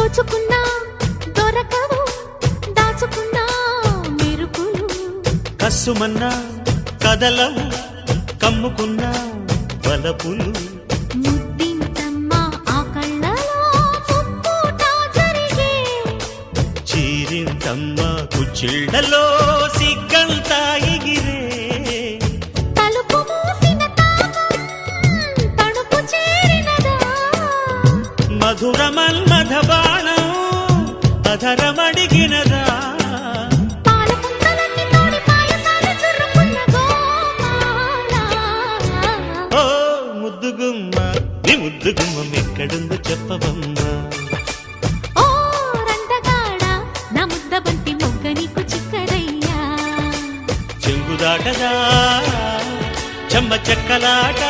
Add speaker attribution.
Speaker 1: దోచుకున్నా దొరకవు దాచుకున్నా మెరుపులు
Speaker 2: కస్సుమన్నా కదలవు కమ్ముకున్నా బలపులు
Speaker 1: ముద్దింతమ్మ ఆ కళ్ళలో ముప్పుట జరిగే
Speaker 2: చీరింతమ్మ కుచ్చిళ్ళలో సిగ్గంతా ఎగిరే
Speaker 1: తలుపు మూసిన తాపం తణుకు చేరినదా
Speaker 2: మధుర మన్మథ బాణం అధరమడిగినదా
Speaker 1: పాలకుంటలన్నీ తోడి పాయసాలు చుర్రుకున్న గోపాల
Speaker 2: ఓ ముద్దుగుమ్మ నీ ముద్దుగుమ్మం ఎక్కడుందో చెప్పవమ్మా
Speaker 1: ఓ రందగాడ నా ముద్దబంతి మొగ్గ నీకు చిక్కదయ్యా
Speaker 2: చెంగుదాటదా చెమ్మ చెక్కలాట